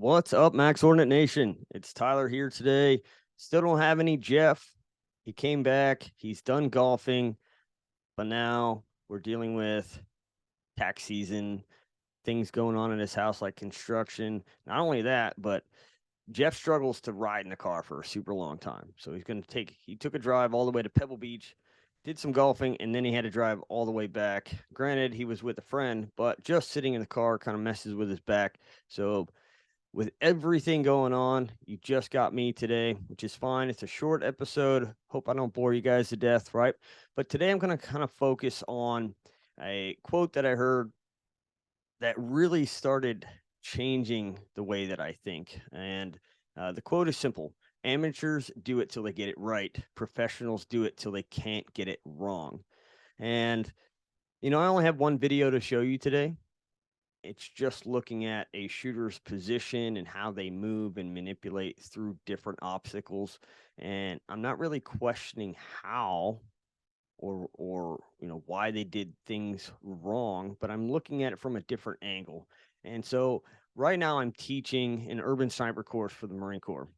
What's up, Max Ordinate Nation? It's Tyler here today. Still don't have any Jeff. He came back. He's done golfing, but now we're dealing with tax season, things going on in his house like construction. Not only that, but Jeff struggles to ride in the car for a super long time. So he took a drive all the way to Pebble Beach, did some golfing, and then he had to drive all the way back. Granted, he was with a friend, but just sitting in the car kind of messes with his back. So with everything going on, you just got me today, which is fine. It's a short episode. Hope I don't bore you guys to death, right? But today I'm going to kind of focus on a quote that I heard that really started changing the way that I think. And the quote is simple: amateurs do it till they get it right, professionals do it till they can't get it wrong. And, I only have one video to show you today. It's just looking at a shooter's position and how they move and manipulate through different obstacles. And I'm not really questioning how or why they did things wrong, but I'm looking at it from a different angle. And so right now I'm teaching an urban sniper course for the Marine Corps.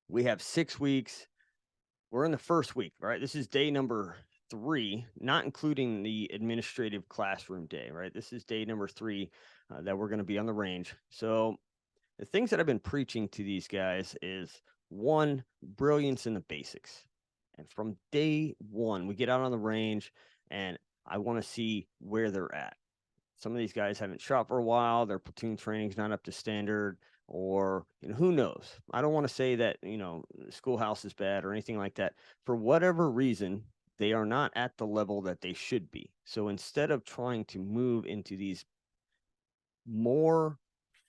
We have 6 weeks. We're in the first week, right? This is day number 3, not including the administrative classroom day, right? This is day number 3 that we're going to be on the range. So the things that I've been preaching to these guys is, one, brilliance in the basics. And from day 1, we get out on the range and I want to see where they're at. Some of these guys haven't shot for a while. Their platoon training's not up to standard, or who knows. I don't want to say that the schoolhouse is bad or anything like that. For whatever reason, they are not at the level that they should be. So instead of trying to move into these more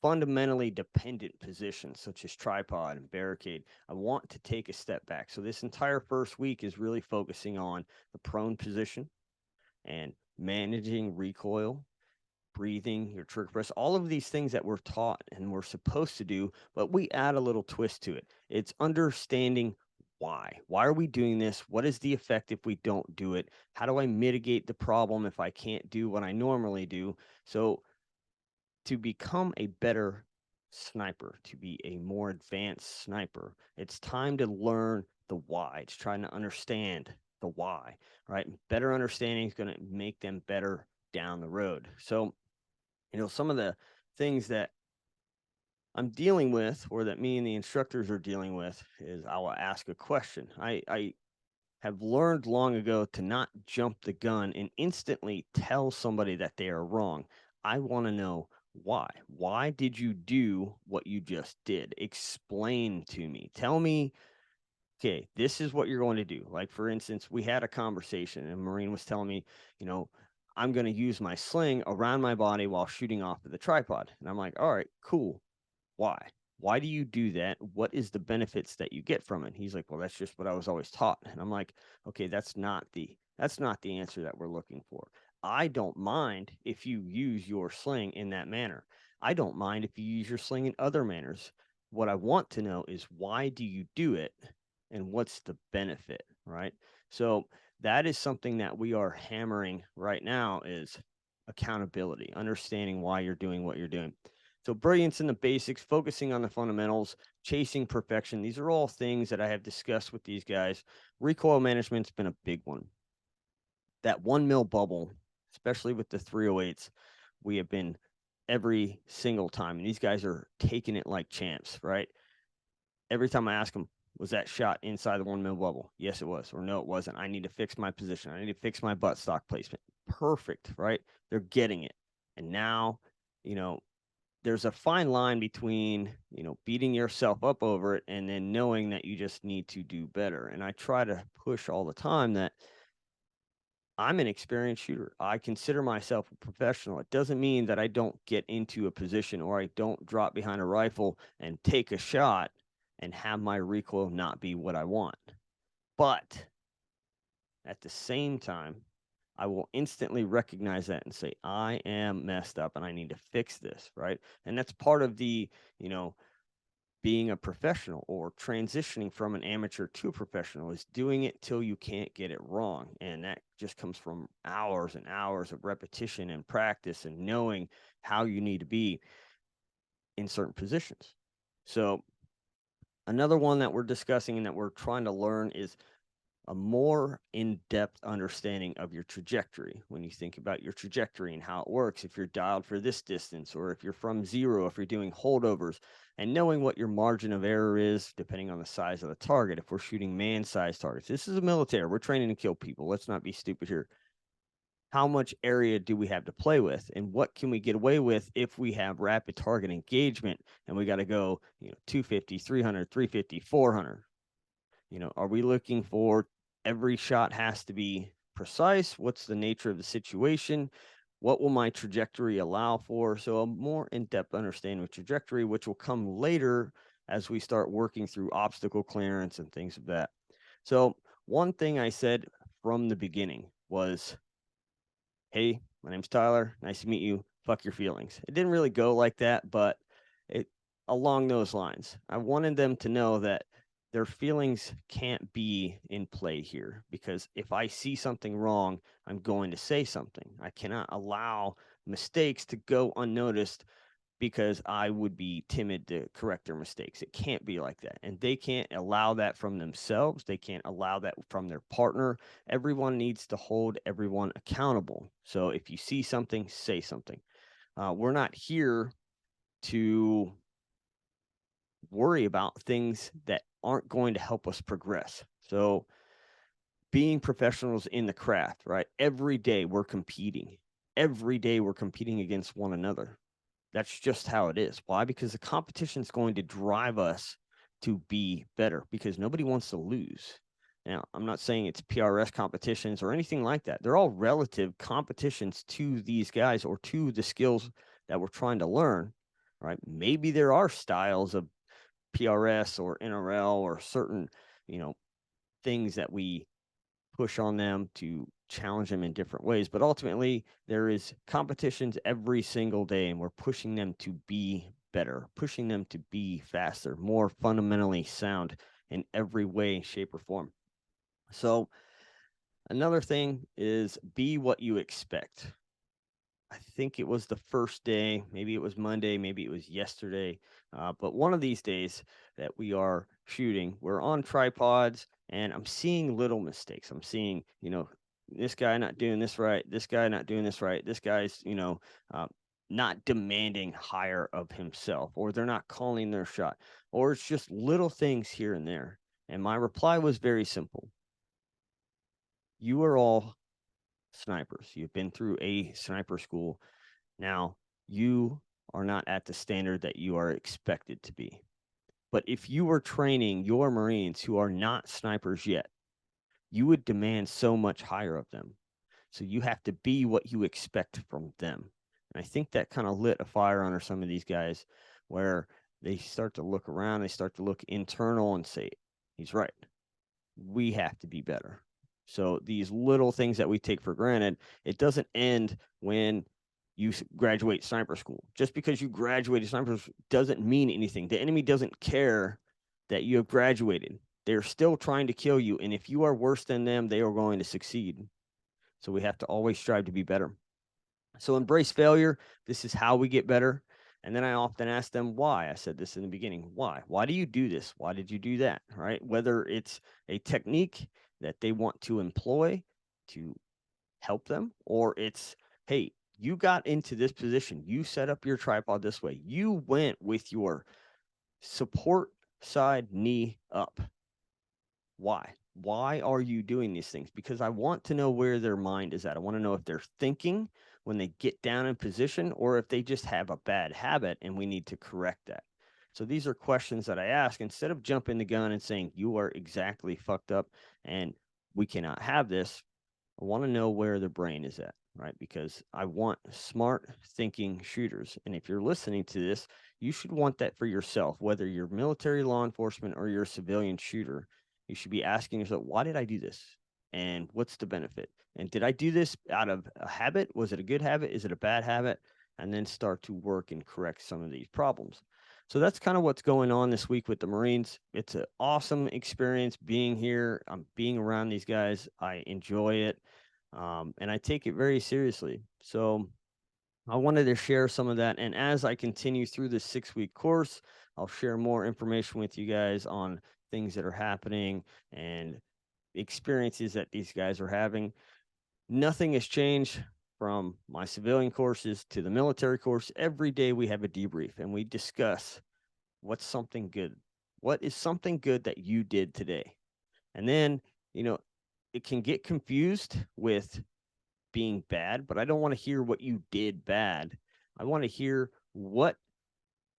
fundamentally dependent positions such as tripod and barricade, I want to take a step back. So this entire first week is really focusing on the prone position and managing recoil, breathing, your trigger press, all of these things that we're taught and we're supposed to do, but we add a little twist to it. It's understanding why. Why are we doing this? What is the effect if we don't do it? How do I mitigate the problem if I can't do what I normally do? So to become a better sniper, to be a more advanced sniper, it's time to learn the why. It's trying to understand the why, right? Better understanding is going to make them better down the road. So, some of the things that I'm dealing with, or that me and the instructors are dealing with, is I will ask a question. I have learned long ago to not jump the gun and instantly tell somebody that they are wrong. I want to know why. Why did you do what you just did? Explain to me. Tell me, okay, this is what you're going to do. Like, for instance, we had a conversation and a Marine was telling me, I'm going to use my sling around my body while shooting off of the tripod. And I'm like, all right, cool. Why? Why do you do that? What is the benefits that you get from it? He's like, well, that's just what I was always taught. And I'm like, okay, that's not the answer that we're looking for. I don't mind if you use your sling in that manner. I don't mind if you use your sling in other manners. What I want to know is, why do you do it and what's the benefit, right? So that is something that we are hammering right now, is accountability, understanding why you're doing what you're doing. So brilliance in the basics, focusing on the fundamentals, chasing perfection. These are all things that I have discussed with these guys. Recoil management's been a big one. That 1 mil bubble, especially with the 308s, we have been every single time. And these guys are taking it like champs, right? Every time I ask them, was that shot inside the 1 mil bubble? Yes, it was. Or no, it wasn't. I need to fix my position. I need to fix my butt stock placement. Perfect, right? They're getting it. And now, there's a fine line between, beating yourself up over it and then knowing that you just need to do better. And I try to push all the time that I'm an experienced shooter. I consider myself a professional. It doesn't mean that I don't get into a position or I don't drop behind a rifle and take a shot and have my recoil not be what I want. But at the same time, I will instantly recognize that and say, I am messed up and I need to fix this, right? And that's part of the, being a professional or transitioning from an amateur to a professional, is doing it till you can't get it wrong. And that just comes from hours and hours of repetition and practice and knowing how you need to be in certain positions. So another one that we're discussing and that we're trying to learn is a more in-depth understanding of your trajectory. When you think about your trajectory and how it works, if you're dialed for this distance, or if you're from zero, if you're doing holdovers, and knowing what your margin of error is depending on the size of the target. If we're shooting man-sized targets, this is a military, we're training to kill people. Let's not be stupid here. How much area do we have to play with, and what can we get away with if we have rapid target engagement and we got to go 250, 300, 350, 400? Are we looking for every shot has to be precise? What's the nature of the situation? What will my trajectory allow for? So a more in-depth understanding of trajectory, which will come later as we start working through obstacle clearance and things of that. So one thing I said from the beginning was, hey, my name's Tyler. Nice to meet you. Fuck your feelings. It didn't really go like that, but it along those lines. I wanted them to know that their feelings can't be in play here, because if I see something wrong, I'm going to say something. I cannot allow mistakes to go unnoticed because I would be timid to correct their mistakes. It can't be like that. And they can't allow that from themselves. They can't allow that from their partner. Everyone needs to hold everyone accountable. So if you see something, say something. We're not here to worry about things that aren't going to help us progress. So being professionals in the craft, right? Every day we're competing. Every day we're competing against one another. That's just how it is. Why? Because the competition is going to drive us to be better, because nobody wants to lose. Now, I'm not saying it's PRS competitions or anything like that. They're all relative competitions to these guys or to the skills that we're trying to learn, right? Maybe there are styles of PRS or NRL or certain, things that we push on them to challenge them in different ways. But ultimately, there is competitions every single day, and we're pushing them to be better, pushing them to be faster, more fundamentally sound in every way, shape, or form. So another thing is be what you expect. I think it was the first day, maybe it was Monday, maybe it was yesterday, but one of these days that we are shooting, we're on tripods, and I'm seeing little mistakes. I'm seeing, this guy not doing this right, this guy not doing this right, this guy's, not demanding higher of himself, or they're not calling their shot, or it's just little things here and there. And my reply was very simple. You are all snipers. You've been through a sniper school. Now, you are not at the standard that you are expected to be. But if you were training your Marines who are not snipers yet, you would demand so much higher of them. So you have to be what you expect from them. And I think that kind of lit a fire under some of these guys, where they start to look around, they start to look internal and say, he's right. We have to be better. So these little things that we take for granted, it doesn't end when you graduate sniper school. Just because you graduated sniper doesn't mean anything. The enemy doesn't care that you have graduated. They're still trying to kill you. And if you are worse than them, they are going to succeed. So we have to always strive to be better. So embrace failure. This is how we get better. And then I often ask them why. I said this in the beginning. Why? Why do you do this? Why did you do that? Right? Whether it's a technique that they want to employ to help them, or it's, hey, you got into this position. You set up your tripod this way. You went with your support side knee up. Why? Why are you doing these things? Because I want to know where their mind is at. I want to know if they're thinking when they get down in position, or if they just have a bad habit and we need to correct that. So these are questions that I ask instead of jumping the gun and saying, you are exactly fucked up and we cannot have this. I want to know where their brain is at, right? Because I want smart thinking shooters. And if you're listening to this, you should want that for yourself, whether you're military, law enforcement, or you're a civilian shooter. You should be asking yourself, why did I do this? And what's the benefit? And did I do this out of a habit? Was it a good habit? Is it a bad habit? And then start to work and correct some of these problems. So that's kind of what's going on this week with the Marines. It's an awesome experience being here. I'm being around these guys. I enjoy it. And I take it very seriously. So I wanted to share some of that. And as I continue through this 6-week course, I'll share more information with you guys on things that are happening and experiences that these guys are having. Nothing has changed from my civilian courses to the military course. Every day we have a debrief and we discuss what's something good. What is something good that you did today? And then, it can get confused with being bad, but I don't want to hear what you did bad. I want to hear what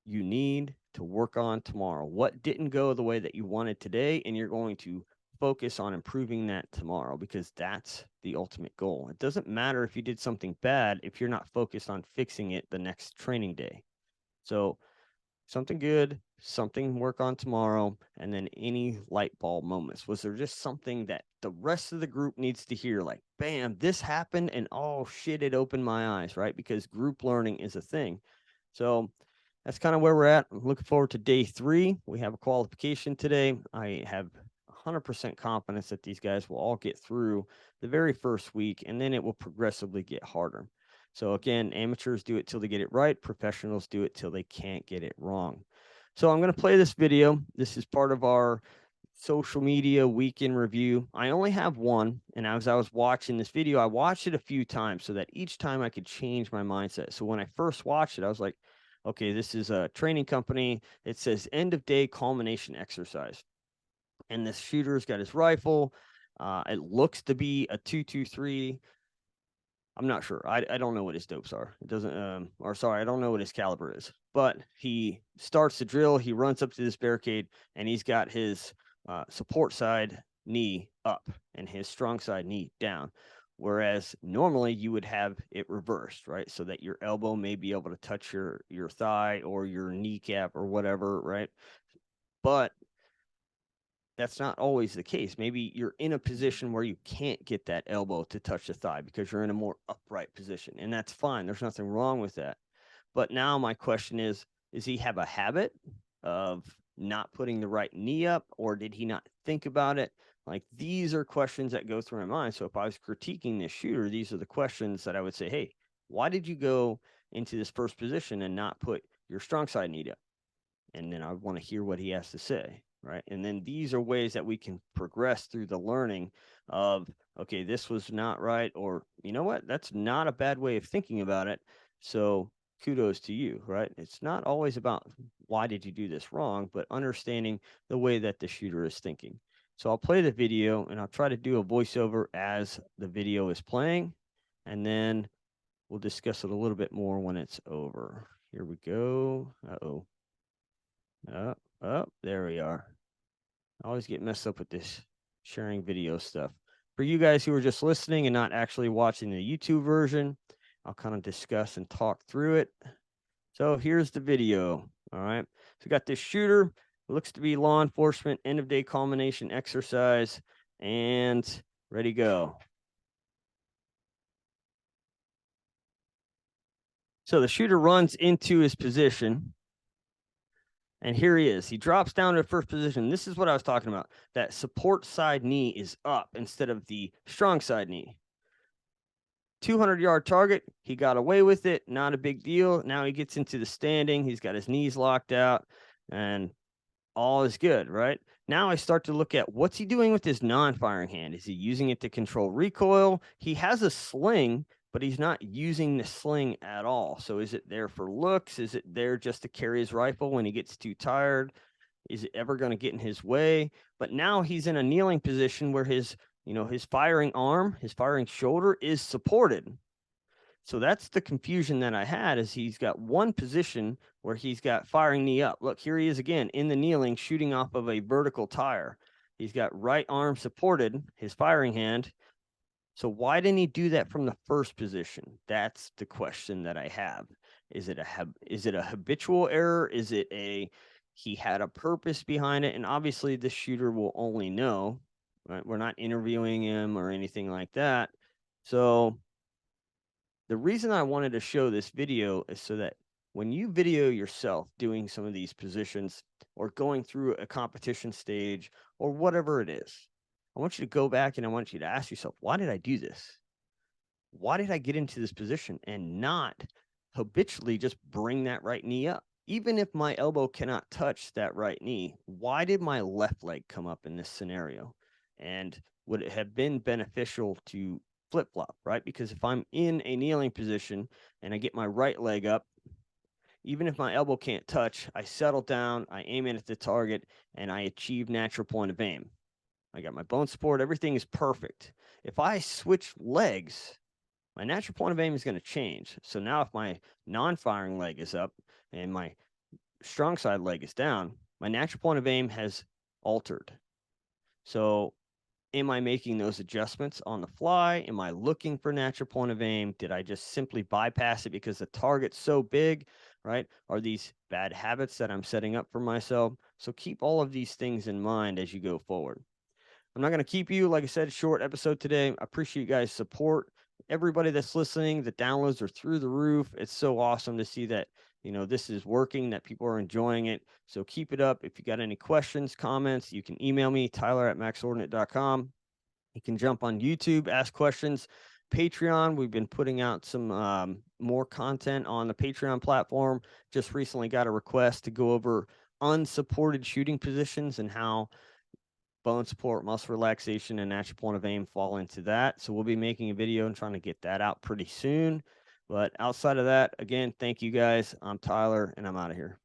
you need to work on tomorrow. What didn't go the way that you wanted today, and you're going to focus on improving that tomorrow, because that's the ultimate goal. It doesn't matter if you did something bad if you're not focused on fixing it the next training day. So something good, something work on tomorrow, and then any light bulb moments. Was there just something that the rest of the group needs to hear? Like, bam, this happened, and oh shit, it opened my eyes, right? Because group learning is a thing. So that's kind of where we're at. I'm looking forward to day 3. We have a qualification today. I have 100% confidence that these guys will all get through the very first week, and then it will progressively get harder. So again, amateurs do it till they get it right. Professionals do it till they can't get it wrong. So I'm going to play this video. This is part of our social media weekend review. I only have one. And as I was watching this video, I watched it a few times so that each time I could change my mindset. So when I first watched it, I was like, okay, this is a training company. It says end of day culmination exercise. And this shooter's got his rifle. It looks to be a 223. I'm not sure. I don't know what his dopes are. It doesn't, or sorry, I don't know what his caliber is. But he starts the drill. He runs up to this barricade, and he's got his support side knee up and his strong side knee down. Whereas normally you would have it reversed, right? So that your elbow may be able to touch your thigh or your kneecap or whatever, right? But that's not always the case. Maybe you're in a position where you can't get that elbow to touch the thigh because you're in a more upright position, and that's fine. There's nothing wrong with that. But now my question is he have a habit of not putting the right knee up, or did he not think about it? Like, these are questions that go through my mind. So if I was critiquing this shooter, these are the questions that I would say, hey, why did you go into this first position and not put your strong side knee up? And then I want to hear what he has to say, right? And then these are ways that we can progress through the learning of, okay, this was not right, or you know what, that's not a bad way of thinking about it. So kudos to you, right? It's not always about why did you do this wrong, but understanding the way that the shooter is thinking. So I'll play the video and I'll try to do a voiceover as the video is playing, and then we'll discuss it a little bit more when it's over. Here we go. Uh-oh. There we are. I always get messed up with this sharing video stuff. For you guys who are just listening and not actually watching the YouTube version, I'll kind of discuss and talk through it. So here's the video. All right. So we got this shooter. It looks to be law enforcement end of day culmination exercise, and ready, go. So the shooter runs into his position. And here he is. He drops down to first position. This is what I was talking about. That support side knee is up instead of the strong side knee. 200-yard target. He got away with it. Not a big deal. Now he gets into the standing. He's got his knees locked out, and all is good, right? Now I start to look at what's he doing with his non-firing hand. Is he using it to control recoil? He has a sling, but he's not using the sling at all. So is it there for looks? Is it there just to carry his rifle when he gets too tired? Is it ever going to get in his way? But now he's in a kneeling position where his firing arm, his firing shoulder is supported. So that's the confusion that I had, is he's got one position where he's got firing knee up. Look, here he is again in the kneeling, shooting off of a vertical tire. He's got right arm supported, his firing hand. So why didn't he do that from the first position? That's the question that I have. Is it a habitual error? Is it he had a purpose behind it? And obviously the shooter will only know, right? We're not interviewing him or anything like that. So the reason I wanted to show this video is so that when you video yourself doing some of these positions or going through a competition stage or whatever it is, I want you to go back and I want you to ask yourself, why did I do this? Why did I get into this position and not habitually just bring that right knee up. Even if my elbow cannot touch that right knee, why did my left leg come up in this scenario? And would it have been beneficial to flip flop, right? Because if I'm in a kneeling position and I get my right leg up, even if my elbow can't touch, I settle down, I aim in at the target, and I achieve natural point of aim. I got my bone support, everything is perfect. If I switch legs, my natural point of aim is going to change. So now if my non-firing leg is up and my strong side leg is down, my natural point of aim has altered. So am I making those adjustments on the fly? Am I looking for natural point of aim? Did I just simply bypass it because the target's so big, right? Are these bad habits that I'm setting up for myself? So keep all of these things in mind as you go forward. I'm not going to keep you, like I said, short episode today. I appreciate you guys' support. Everybody that's listening, the downloads are through the roof. It's so awesome to see that, this is working, that people are enjoying it. So keep it up. If you got any questions, comments, you can email me, tyler@maxordinate.com. You can jump on YouTube, ask questions. Patreon, we've been putting out some more content on the Patreon platform. Just recently got a request to go over unsupported shooting positions and how bone support, muscle relaxation, and natural point of aim fall into that. So we'll be making a video and trying to get that out pretty soon. But outside of that, again, thank you guys. I'm Tyler, and I'm out of here.